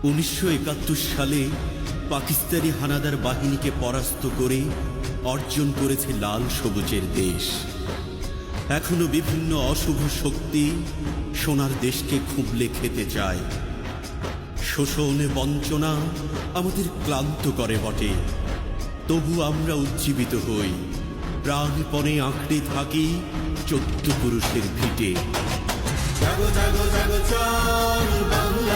1971 সালে পাকিস্তানি হানাদার বাহিনীকে পরাস্ত করে অর্জন করেছে লাল সবুজের দেশ। এখনো বিভিন্ন অশুভ শক্তি সোনার দেশকে খুবলে খেতে চায়। শোষণে বঞ্চনা আমাদের ক্লান্ত করে বটে, তবু আমরা উজ্জীবিত হই, প্রাণপণে আঁকড়ে থাকি 14 পুরুষের ভিটে। জাগো জাগো জাগো চল বাংলা